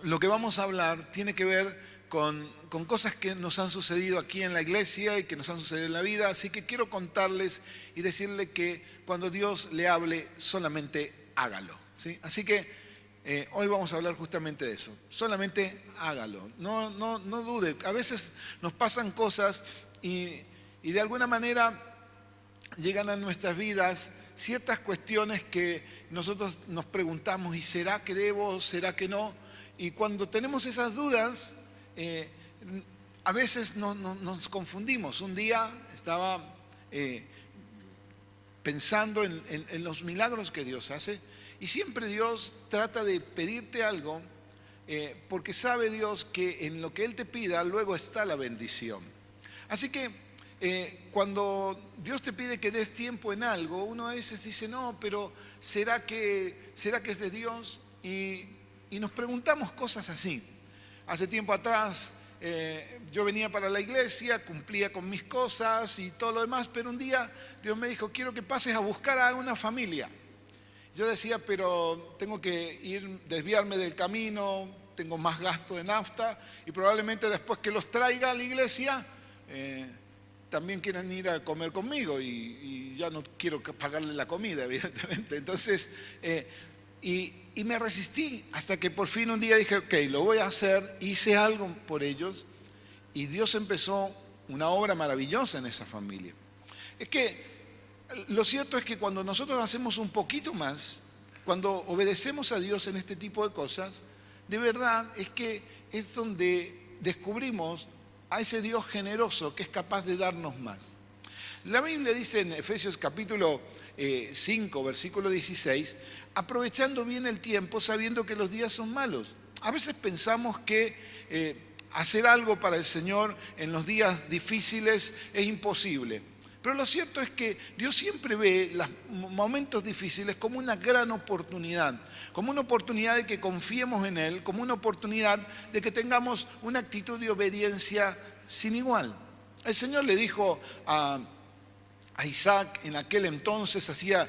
lo que vamos a hablar tiene que ver con cosas que nos han sucedido aquí en la iglesia y que nos han sucedido en la vida. Así que quiero contarles y decirle que cuando Dios le hable, solamente hágalo, ¿sí? Así que hoy vamos a hablar justamente de eso. Solamente hágalo. No dude. A veces nos pasan cosas y de alguna manera llegan a nuestras vidas ciertas cuestiones que nosotros nos preguntamos, ¿y será que debo? ¿Será que no? Y cuando tenemos esas dudas, a veces nos confundimos. Un día estaba pensando en los milagros que Dios hace, y siempre Dios trata de pedirte algo, porque sabe Dios que en lo que Él te pida, luego está la bendición. Así que cuando Dios te pide que des tiempo en algo, uno a veces dice, no, pero ¿será que es de Dios? Y nos preguntamos cosas así. Hace tiempo atrás yo venía para la iglesia, cumplía con mis cosas y todo lo demás, pero un día Dios me dijo, quiero que pases a buscar a una familia. Yo decía, pero tengo que desviarme del camino, tengo más gasto de nafta y probablemente después que los traiga a la iglesia, también quieren ir a comer conmigo y ya no quiero pagarle la comida, evidentemente. Entonces, y me resistí hasta que por fin un día dije, ok, lo voy a hacer, hice algo por ellos y Dios empezó una obra maravillosa en esa familia. Es que lo cierto es que cuando nosotros hacemos un poquito más, cuando obedecemos a Dios en este tipo de cosas, de verdad es que es donde descubrimos a ese Dios generoso que es capaz de darnos más. La Biblia dice en Efesios capítulo 5, versículo 16, aprovechando bien el tiempo, sabiendo que los días son malos. A veces pensamos que hacer algo para el Señor en los días difíciles es imposible. Pero lo cierto es que Dios siempre ve los momentos difíciles como una gran oportunidad, como una oportunidad de que confiemos en Él, como una oportunidad de que tengamos una actitud de obediencia sin igual. El Señor le dijo a Isaac, en aquel entonces, hacía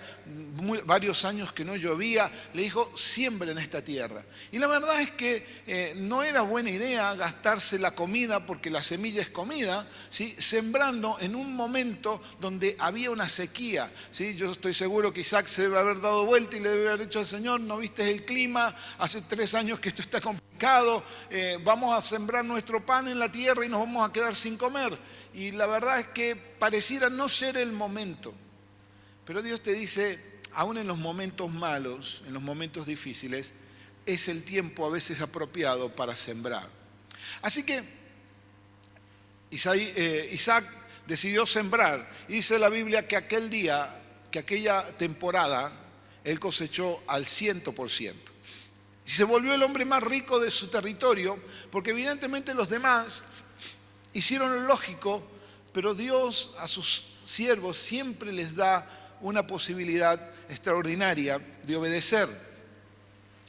varios años que no llovía, le dijo, siembra en esta tierra. Y la verdad es que no era buena idea gastarse la comida, porque la semilla es comida, ¿sí? Sembrando en un momento donde había una sequía, ¿sí? Yo estoy seguro que Isaac se debe haber dado vuelta y le debe haber dicho al Señor, ¿no viste el clima? Hace 3 años que esto está complicado, vamos a sembrar nuestro pan en la tierra y nos vamos a quedar sin comer. Y la verdad es que pareciera no ser el momento. Pero Dios te dice, aún en los momentos malos, en los momentos difíciles, es el tiempo a veces apropiado para sembrar. Así que Isaac decidió sembrar. Y dice la Biblia que aquel día, que aquella temporada, él cosechó al 100%. Y se volvió el hombre más rico de su territorio, porque evidentemente los demás hicieron lo lógico, pero Dios a sus siervos siempre les da una posibilidad extraordinaria de obedecer.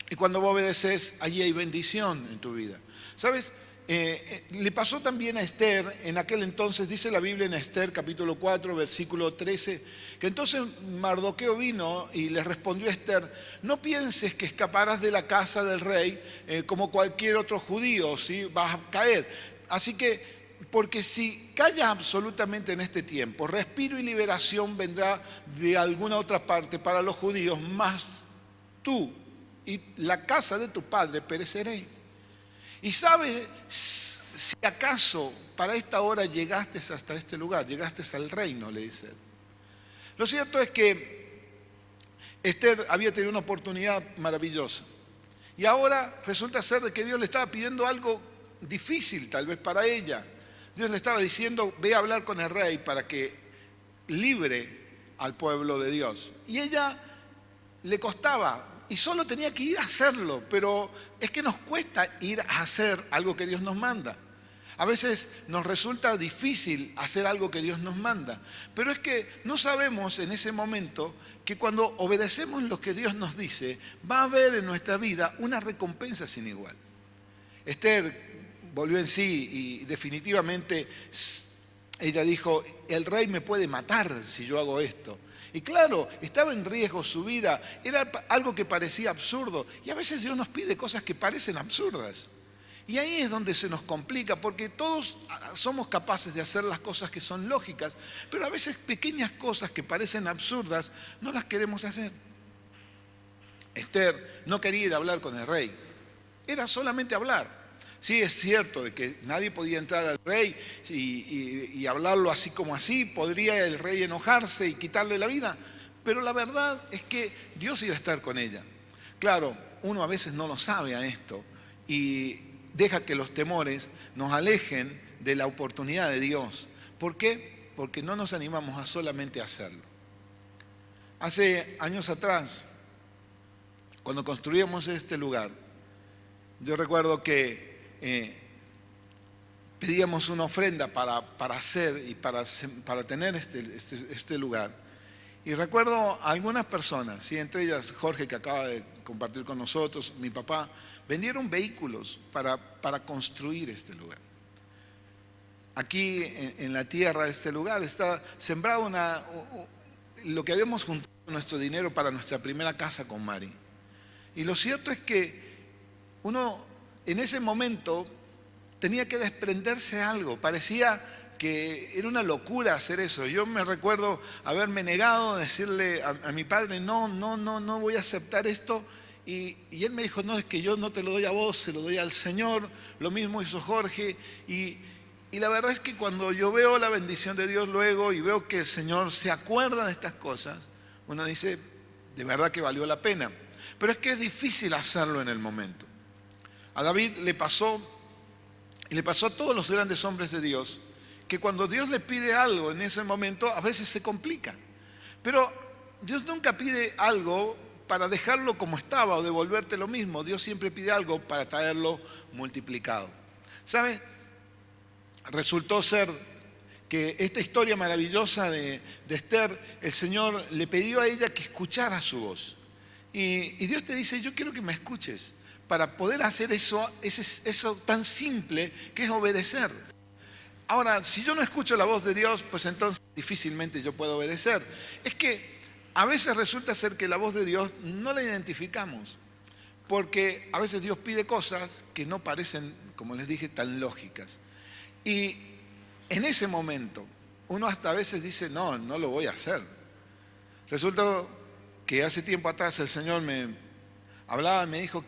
Y cuando vos obedeces, allí hay bendición en tu vida. ¿Sabes? Le pasó también a Esther, en aquel entonces, dice la Biblia en Esther capítulo 4, versículo 13, que entonces Mardoqueo vino y le respondió a Esther, no pienses que escaparás de la casa del rey como cualquier otro judío, ¿sí? Vas a caer. Así que, porque si callas absolutamente en este tiempo, respiro y liberación vendrá de alguna otra parte para los judíos, más tú y la casa de tu padre pereceréis. Y sabes, si acaso para esta hora llegaste hasta este lugar, llegaste al reino, le dice. Lo cierto es que Esther había tenido una oportunidad maravillosa. Y ahora resulta ser de que Dios le estaba pidiendo algo difícil tal vez para ella. Dios le estaba diciendo, ve a hablar con el rey para que libre al pueblo de Dios. Y ella le costaba y solo tenía que ir a hacerlo, pero es que nos cuesta ir a hacer algo que Dios nos manda. A veces nos resulta difícil hacer algo que Dios nos manda, pero es que no sabemos en ese momento que cuando obedecemos lo que Dios nos dice, va a haber en nuestra vida una recompensa sin igual. Esther volvió en sí y definitivamente ella dijo, el rey me puede matar si yo hago esto. Y claro, estaba en riesgo su vida, era algo que parecía absurdo. Y a veces Dios nos pide cosas que parecen absurdas. Y ahí es donde se nos complica, porque todos somos capaces de hacer las cosas que son lógicas, pero a veces pequeñas cosas que parecen absurdas no las queremos hacer. Esther no quería ir a hablar con el rey, era solamente hablar. Sí, es cierto de que nadie podía entrar al rey y hablarlo así como así, podría el rey enojarse y quitarle la vida, pero la verdad es que Dios iba a estar con ella. Claro, uno a veces no lo sabe a esto y deja que los temores nos alejen de la oportunidad de Dios. ¿Por qué? Porque no nos animamos a solamente hacerlo. Hace años atrás, cuando construíamos este lugar, yo recuerdo que pedíamos una ofrenda para hacer y para tener este lugar. Y recuerdo a algunas personas, ¿sí? Entre ellas Jorge, que acaba de compartir con nosotros, mi papá, vendieron vehículos para construir este lugar. Aquí en la tierra de este lugar está sembrado lo que habíamos juntado nuestro dinero para nuestra primera casa con Mari. Y lo cierto es que uno en ese momento tenía que desprenderse de algo, parecía que era una locura hacer eso. Yo me recuerdo haberme negado a decirle a mi padre, no voy a aceptar esto. Y él me dijo, no, es que yo no te lo doy a vos, se lo doy al Señor. Lo mismo hizo Jorge. Y la verdad es que cuando yo veo la bendición de Dios luego y veo que el Señor se acuerda de estas cosas, uno dice, de verdad que valió la pena. Pero es que es difícil hacerlo en el momento. A David le pasó, y le pasó a todos los grandes hombres de Dios, que cuando Dios le pide algo en ese momento, a veces se complica. Pero Dios nunca pide algo para dejarlo como estaba o devolverte lo mismo. Dios siempre pide algo para traerlo multiplicado. ¿Sabe? Resultó ser que esta historia maravillosa de Esther, el Señor le pidió a ella que escuchara su voz. Y Dios te dice, yo quiero que me escuches para poder hacer eso tan simple que es obedecer. Ahora, si yo no escucho la voz de Dios, pues entonces difícilmente yo puedo obedecer. Es que a veces resulta ser que la voz de Dios no la identificamos, porque a veces Dios pide cosas que no parecen, como les dije, tan lógicas. Y en ese momento, uno hasta a veces dice, no lo voy a hacer. Resulta que hace tiempo atrás el Señor me hablaba y me dijo,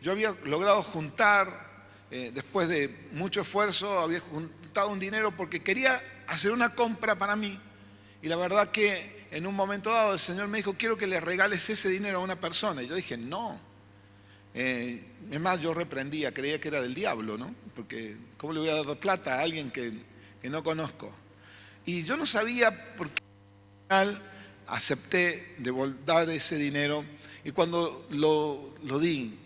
yo había logrado juntar, después de mucho esfuerzo, había juntado un dinero porque quería hacer una compra para mí. Y la verdad que en un momento dado el Señor me dijo, quiero que le regales ese dinero a una persona. Y yo dije, no. Es más, yo reprendía, creía que era del diablo, ¿no? Porque ¿cómo le voy a dar plata a alguien que no conozco? Y yo no sabía por qué al final acepté dar ese dinero. Y cuando lo di,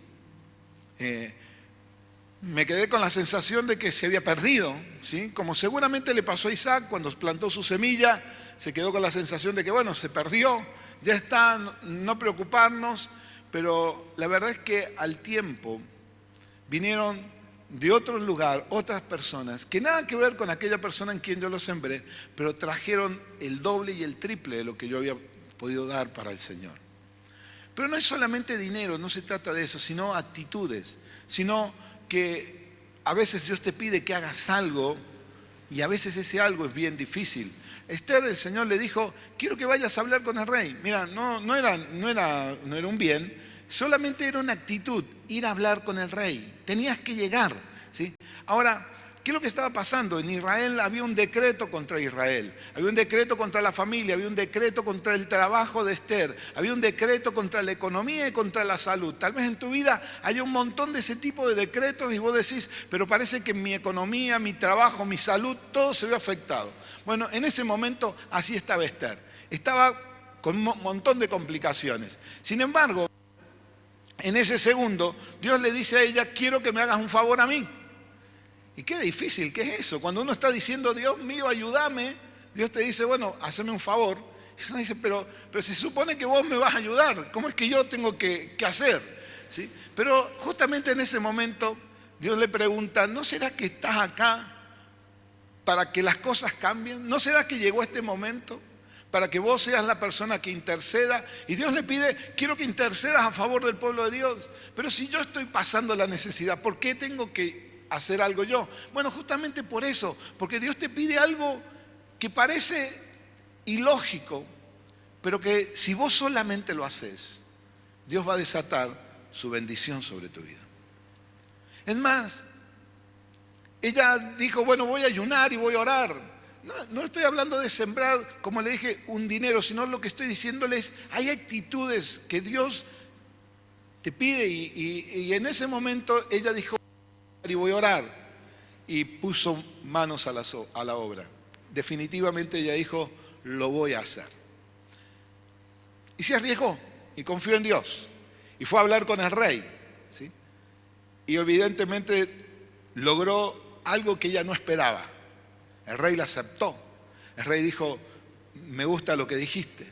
me quedé con la sensación de que se había perdido, ¿sí? Como seguramente le pasó a Isaac cuando plantó su semilla, se quedó con la sensación de que, bueno, se perdió, ya está, no preocuparnos, pero la verdad es que al tiempo vinieron de otro lugar otras personas que nada que ver con aquella persona en quien yo lo sembré, pero trajeron el doble y el triple de lo que yo había podido dar para el Señor. Pero no es solamente dinero, no se trata de eso, sino actitudes, sino que a veces Dios te pide que hagas algo y a veces ese algo es bien difícil. Esther, el Señor le dijo, quiero que vayas a hablar con el rey. Mira, no era un bien, solamente era una actitud, ir a hablar con el rey. Tenías que llegar, ¿sí? Ahora, ¿qué es lo que estaba pasando? En Israel había un decreto contra Israel, había un decreto contra la familia, había un decreto contra el trabajo de Esther, había un decreto contra la economía y contra la salud. Tal vez en tu vida haya un montón de ese tipo de decretos y vos decís, pero parece que mi economía, mi trabajo, mi salud, todo se ve afectado. Bueno, en ese momento así estaba Esther. Estaba con un montón de complicaciones. Sin embargo, en ese segundo, Dios le dice a ella, quiero que me hagas un favor a mí. Y qué difícil, ¿qué es eso? Cuando uno está diciendo, Dios mío, ayúdame, Dios te dice, bueno, hazme un favor. Y uno dice, pero se supone que vos me vas a ayudar, ¿cómo es que yo tengo que hacer? ¿Sí? Pero justamente en ese momento, Dios le pregunta, ¿no será que estás acá para que las cosas cambien? ¿No será que llegó este momento? para que vos seas la persona que interceda. Y Dios le pide, quiero que intercedas a favor del pueblo de Dios. Pero si yo estoy pasando la necesidad, ¿por qué tengo que hacer algo yo? Bueno, justamente por eso, porque Dios te pide algo que parece ilógico, pero que si vos solamente lo haces, Dios va a desatar su bendición sobre tu vida. Es más, ella dijo, bueno, voy a ayunar y voy a orar. No estoy hablando de sembrar, como le dije, un dinero, sino lo que estoy diciéndoles, hay actitudes que Dios te pide y en ese momento ella dijo, y voy a orar, y puso manos a la obra. Definitivamente ella dijo, lo voy a hacer. Y se arriesgó y confió en Dios y fue a hablar con el rey, ¿sí? Y evidentemente logró algo que ella no esperaba. El rey la aceptó. El rey dijo, me gusta lo que dijiste.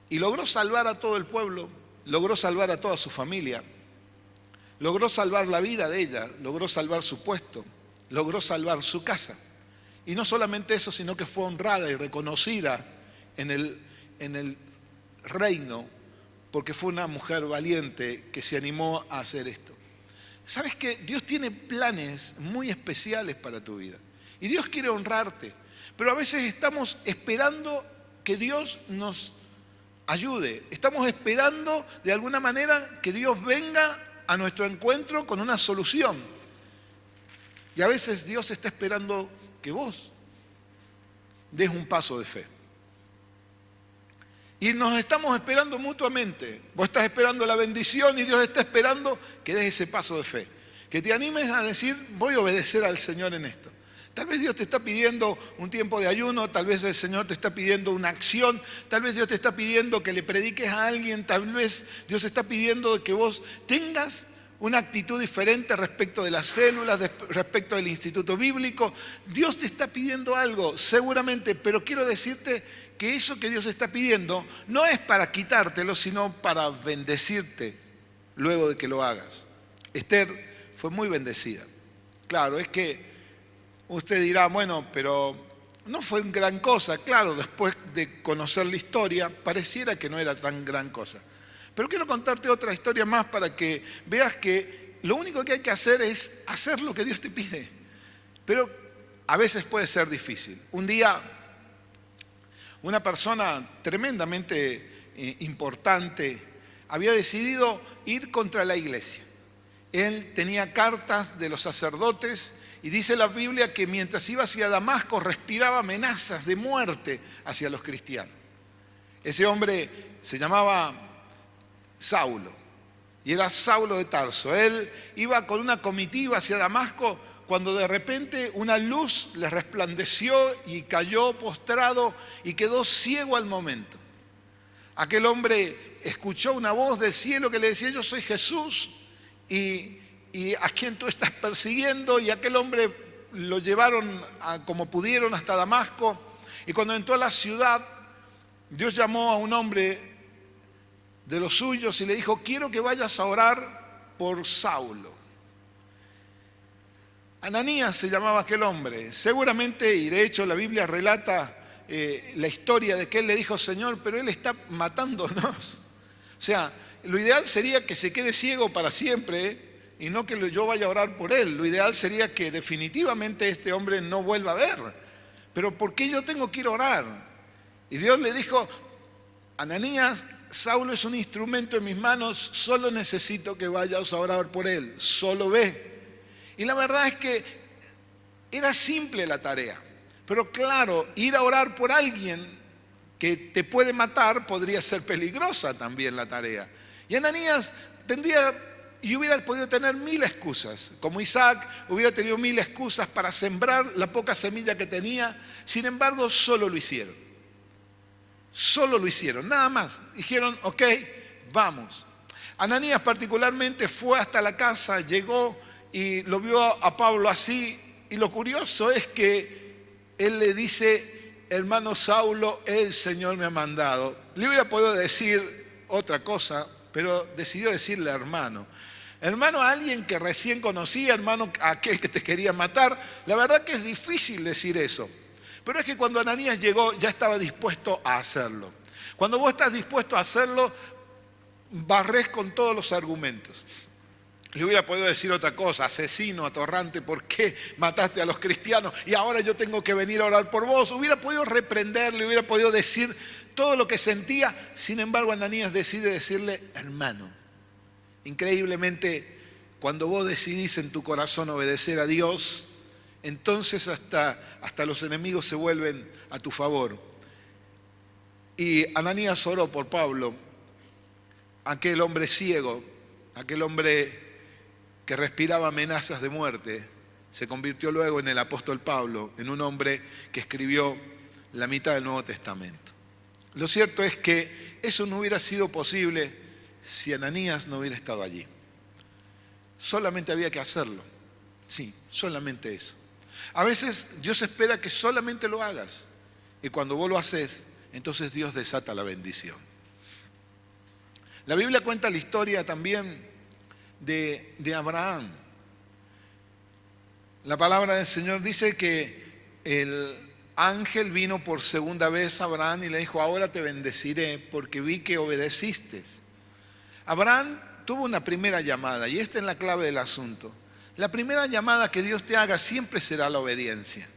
Y logró salvar a todo el pueblo, logró salvar a toda su familia, logró salvar la vida de ella, logró salvar su puesto, logró salvar su casa. Y no solamente eso, sino que fue honrada y reconocida en el reino, porque fue una mujer valiente que se animó a hacer esto. ¿Sabes qué? Dios tiene planes muy especiales para tu vida. Y Dios quiere honrarte, pero a veces estamos esperando que Dios nos ayude. Estamos esperando de alguna manera que Dios venga a nuestro encuentro con una solución. Y a veces Dios está esperando que vos des un paso de fe. Y nos estamos esperando mutuamente. Vos estás esperando la bendición y Dios está esperando que des ese paso de fe. Que te animes a decir, voy a obedecer al Señor en esto. Tal vez Dios te está pidiendo un tiempo de ayuno, tal vez el Señor te está pidiendo una acción, tal vez Dios te está pidiendo que le prediques a alguien, tal vez Dios está pidiendo que vos tengas una actitud diferente respecto de las células, respecto del instituto bíblico. Dios te está pidiendo algo, seguramente, pero quiero decirte que eso que Dios está pidiendo no es para quitártelo, sino para bendecirte luego de que lo hagas. Esther fue muy bendecida. Claro, es que usted dirá, bueno, pero no fue gran cosa. Claro, después de conocer la historia, pareciera que no era tan gran cosa. Pero quiero contarte otra historia más para que veas que lo único que hay que hacer es hacer lo que Dios te pide. Pero a veces puede ser difícil. Un día, una persona tremendamente importante había decidido ir contra la iglesia. Él tenía cartas de los sacerdotes y dice la Biblia que mientras iba hacia Damasco respiraba amenazas de muerte hacia los cristianos. Ese hombre se llamaba Saulo y era Saulo de Tarso. Él iba con una comitiva hacia Damasco cuando de repente una luz le resplandeció y cayó postrado y quedó ciego al momento. Aquel hombre escuchó una voz del cielo que le decía, yo soy Jesús y a quien tú estás persiguiendo, y aquel hombre lo llevaron como pudieron hasta Damasco, y cuando entró a la ciudad, Dios llamó a un hombre de los suyos y le dijo, quiero que vayas a orar por Saulo. Ananías se llamaba aquel hombre, seguramente, y de hecho la Biblia relata la historia de que él le dijo, Señor, pero él está matándonos. O sea, lo ideal sería que se quede ciego para siempre, y no que yo vaya a orar por él. Lo ideal sería que definitivamente este hombre no vuelva a ver. Pero ¿por qué yo tengo que ir a orar? Y Dios le dijo, Ananías, Saulo es un instrumento en mis manos, solo necesito que vayas a orar por él, solo ve. Y la verdad es que era simple la tarea. Pero claro, ir a orar por alguien que te puede matar podría ser peligrosa también la tarea. Y Ananías hubiera podido tener 1000 excusas. Como Isaac hubiera tenido 1000 excusas para sembrar la poca semilla que tenía. Sin embargo, solo lo hicieron. Solo lo hicieron, nada más. Dijeron, ok, vamos. Ananías particularmente fue hasta la casa, llegó y lo vio a Pablo así. Y lo curioso es que él le dice, hermano Saulo, el Señor me ha mandado. Le hubiera podido decir otra cosa, pero decidió decirle hermano. Hermano a alguien que recién conocía, hermano a aquel que te quería matar. La verdad que es difícil decir eso. Pero es que cuando Ananías llegó ya estaba dispuesto a hacerlo. Cuando vos estás dispuesto a hacerlo, barrés con todos los argumentos. Le hubiera podido decir otra cosa: asesino, atorrante, ¿por qué mataste a los cristianos? Y ahora yo tengo que venir a orar por vos. Hubiera podido reprenderle, hubiera podido decir todo lo que sentía. Sin embargo, Ananías decide decirle: hermano, increíblemente, cuando vos decidís en tu corazón obedecer a Dios, entonces hasta los enemigos se vuelven a tu favor. Y Ananías oró por Pablo, aquel hombre ciego, aquel hombre que respiraba amenazas de muerte. Se convirtió luego en el apóstol Pablo, en un hombre que escribió la mitad del Nuevo Testamento. Lo cierto es que eso no hubiera sido posible si Ananías no hubiera estado allí. Solamente había que hacerlo. Sí, solamente eso. A veces Dios espera que solamente lo hagas. Y cuando vos lo haces, entonces Dios desata la bendición. La Biblia cuenta la historia también de Abraham. La palabra del Señor dice que el ángel vino por segunda vez a Abraham y le dijo: ahora te bendeciré porque vi que obedeciste. Abraham tuvo una primera llamada, y esta es la clave del asunto. La primera llamada que Dios te haga siempre será la obediencia.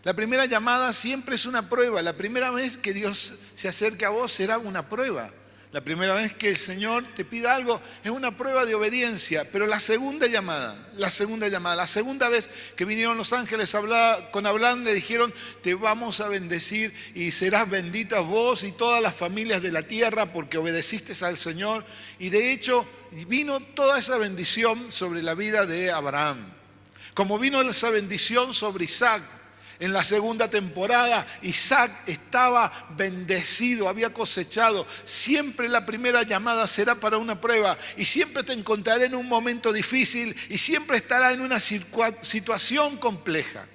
La primera llamada siempre es una prueba. La primera vez que Dios se acerque a vos será una prueba. La primera vez que el Señor te pida algo es una prueba de obediencia. Pero la segunda vez que vinieron los ángeles con Abraham, le dijeron: te vamos a bendecir y serás bendita vos y todas las familias de la tierra porque obedeciste al Señor. Y de hecho vino toda esa bendición sobre la vida de Abraham. Como vino esa bendición sobre Isaac. En la segunda temporada, Isaac estaba bendecido, había cosechado. Siempre la primera llamada será para una prueba, y siempre te encontraré en un momento difícil, y siempre estará en una situación compleja.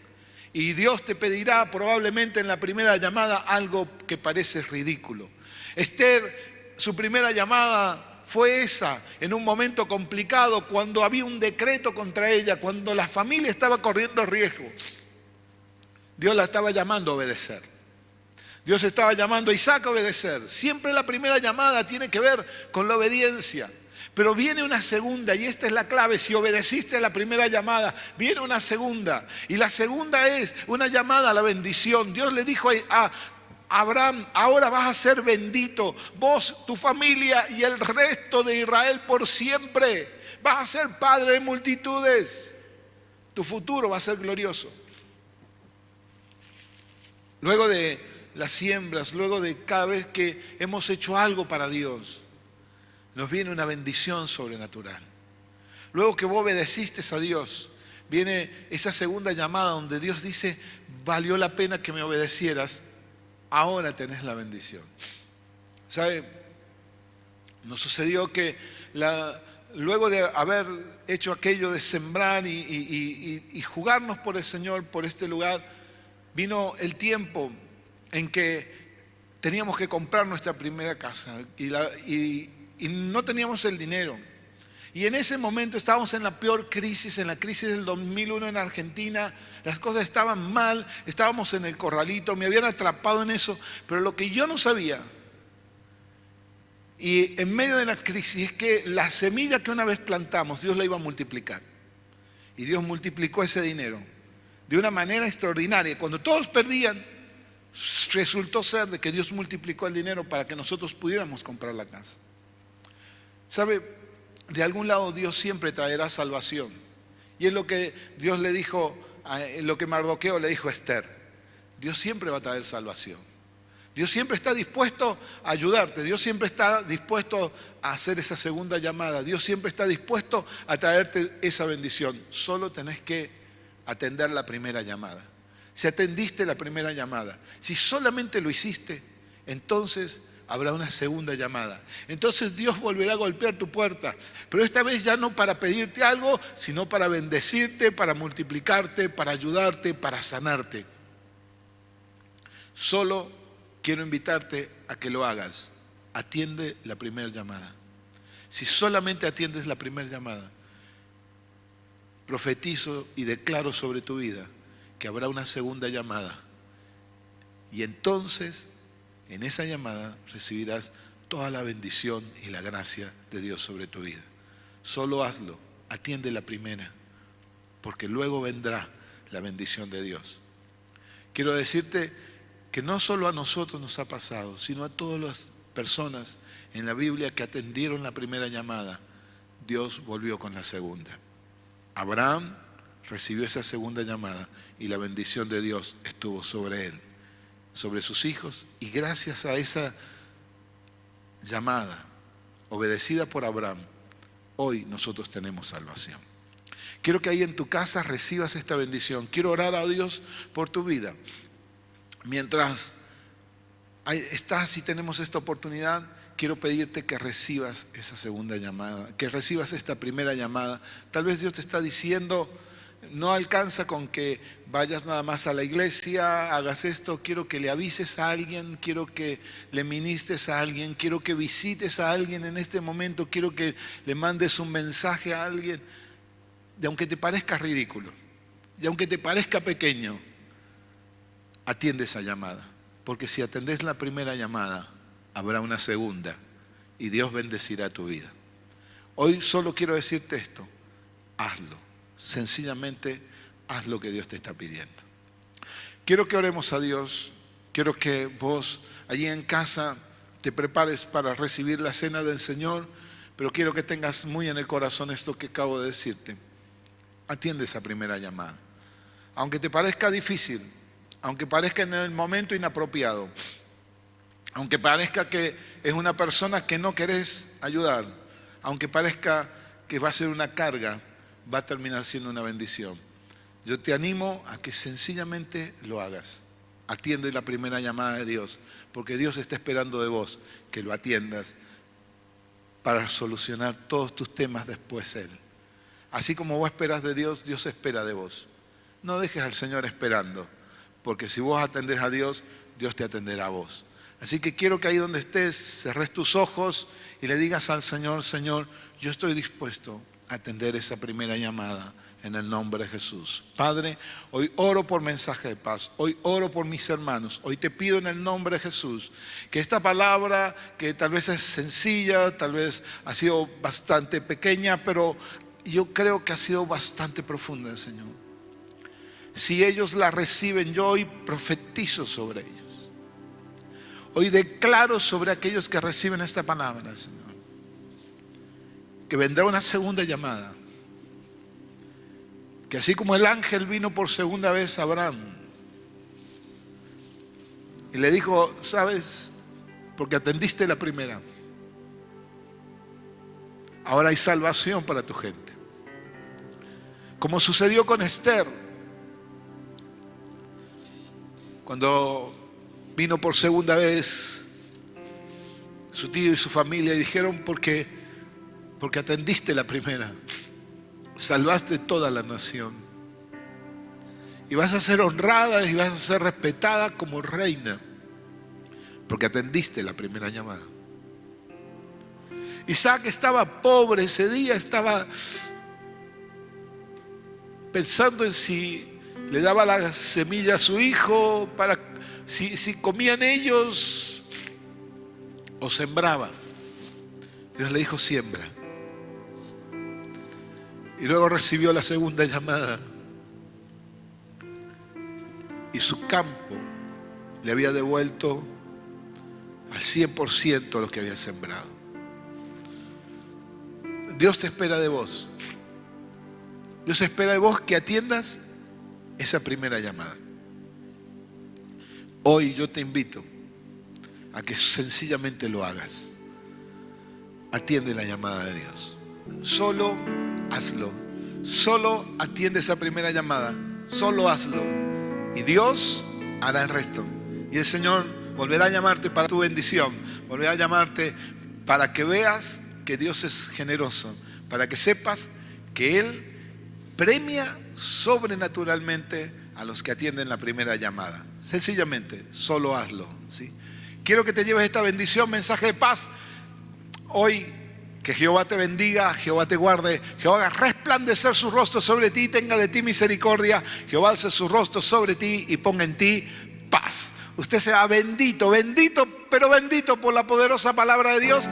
Y Dios te pedirá probablemente en la primera llamada algo que parece ridículo. Esther, su primera llamada fue esa, en un momento complicado, cuando había un decreto contra ella, cuando la familia estaba corriendo riesgo. Dios la estaba llamando a obedecer. Dios estaba llamando a Isaac a obedecer. Siempre la primera llamada tiene que ver con la obediencia. Pero viene una segunda, y esta es la clave. Si obedeciste a la primera llamada, viene una segunda. Y la segunda es una llamada a la bendición. Dios le dijo a Abraham: ahora vas a ser bendito, vos, tu familia y el resto de Israel por siempre. Vas a ser padre de multitudes. Tu futuro va a ser glorioso. Luego de las siembras, luego de cada vez que hemos hecho algo para Dios, nos viene una bendición sobrenatural. Luego que vos obedeciste a Dios, viene esa segunda llamada donde Dios dice: valió la pena que me obedecieras, ahora tenés la bendición. ¿Sabe? Nos sucedió que luego de haber hecho aquello de sembrar y jugarnos por el Señor, por este lugar, vino el tiempo en que teníamos que comprar nuestra primera casa y no teníamos el dinero. Y en ese momento estábamos en la peor crisis, en la crisis del 2001 en Argentina. Las cosas estaban mal, estábamos en el corralito, me habían atrapado en eso. Pero lo que yo no sabía, y en medio de la crisis, es que la semilla que una vez plantamos, Dios la iba a multiplicar. Y Dios multiplicó ese dinero de una manera extraordinaria. Cuando todos perdían, resultó ser de que Dios multiplicó el dinero para que nosotros pudiéramos comprar la casa. ¿Sabe? De algún lado Dios siempre traerá salvación. Y es lo que Dios le dijo, lo que Mardoqueo le dijo a Esther. Dios siempre va a traer salvación. Dios siempre está dispuesto a ayudarte. Dios siempre está dispuesto a hacer esa segunda llamada. Dios siempre está dispuesto a traerte esa bendición. Solo tenés que atender la primera llamada. Si atendiste la primera llamada, si solamente lo hiciste, entonces habrá una segunda llamada. Entonces Dios volverá a golpear tu puerta, pero esta vez ya no para pedirte algo, sino para bendecirte, para multiplicarte, para ayudarte, para sanarte. Solo quiero invitarte a que lo hagas. Atiende la primera llamada. Si solamente atiendes la primera llamada, profetizo y declaro sobre tu vida que habrá una segunda llamada Y entonces, en esa llamada, recibirás toda la bendición y la gracia de Dios sobre tu vida. Solo hazlo, atiende la primera, porque luego vendrá la bendición de Dios. Quiero decirte que no solo a nosotros nos ha pasado, sino a todas las personas en la Biblia que atendieron la primera llamada, Dios volvió con la segunda. Abraham recibió esa segunda llamada y la bendición de Dios estuvo sobre él, sobre sus hijos, y gracias a esa llamada obedecida por Abraham, hoy nosotros tenemos salvación. Quiero que ahí en tu casa recibas esta bendición. Quiero orar a Dios por tu vida. Mientras estás y tenemos esta oportunidad, quiero pedirte que recibas esa segunda llamada, que recibas esta primera llamada. Tal vez Dios te está diciendo, no alcanza con que vayas nada más a la iglesia, hagas esto. Quiero que le avises a alguien, quiero que le ministres a alguien, quiero que visites a alguien en este momento, quiero que le mandes un mensaje a alguien. Y aunque te parezca ridículo, y aunque te parezca pequeño, atiende esa llamada. Porque si atendes la primera llamada, habrá una segunda y Dios bendecirá tu vida. Hoy solo quiero decirte esto, hazlo. Sencillamente, haz lo que Dios te está pidiendo. Quiero que oremos a Dios. Quiero que vos allí en casa te prepares para recibir la cena del Señor, pero quiero que tengas muy en el corazón esto que acabo de decirte. Atiende esa primera llamada. Aunque te parezca difícil, aunque parezca en el momento inapropiado, aunque parezca que es una persona que no querés ayudar, aunque parezca que va a ser una carga, va a terminar siendo una bendición. Yo te animo a que sencillamente lo hagas. Atiende la primera llamada de Dios, porque Dios está esperando de vos que lo atiendas para solucionar todos tus temas después Él. Así como vos esperas de Dios, Dios espera de vos. No dejes al Señor esperando, porque si vos atendés a Dios, Dios te atenderá a vos. Así que quiero que ahí donde estés, cerres tus ojos y le digas al Señor, Señor, yo estoy dispuesto a atender esa primera llamada en el nombre de Jesús. Padre, hoy oro por mensaje de paz, hoy oro por mis hermanos, hoy te pido en el nombre de Jesús que esta palabra, que tal vez es sencilla, tal vez ha sido bastante pequeña, pero yo creo que ha sido bastante profunda, Señor. Si ellos la reciben, yo hoy profetizo sobre ellos. Hoy declaro sobre aquellos que reciben esta palabra, Señor, que vendrá una segunda llamada. Que así como el ángel vino por segunda vez a Abraham y le dijo, ¿sabes? Porque atendiste la primera, ahora hay salvación para tu gente. Como sucedió con Esther, cuando vino por segunda vez su tío y su familia y dijeron, porque atendiste la primera, salvaste toda la nación y vas a ser honrada y vas a ser respetada como reina, porque atendiste la primera llamada. Isaac estaba pobre ese día, estaba pensando en si le daba la semilla a su hijo, para si comían ellos o sembraba. Dios le dijo, siembra. Y luego recibió la segunda llamada y su campo le había devuelto al 100% lo que había sembrado. Dios te espera de vos. Dios espera de vos que atiendas esa primera llamada. Hoy yo te invito a que sencillamente lo hagas. Atiende la llamada de Dios. Solo hazlo. Solo atiende esa primera llamada. Solo hazlo. Y Dios hará el resto. Y el Señor volverá a llamarte para tu bendición. Volverá a llamarte para que veas que Dios es generoso. Para que sepas que Él premia sobrenaturalmente a los que atienden la primera llamada. Sencillamente, solo hazlo, ¿sí? Quiero que te lleves esta bendición, mensaje de paz. Hoy, que Jehová te bendiga, Jehová te guarde, Jehová haga resplandecer su rostro sobre ti, tenga de ti misericordia, Jehová alce su rostro sobre ti y ponga en ti paz. Usted será bendito, bendito, pero bendito por la poderosa palabra de Dios.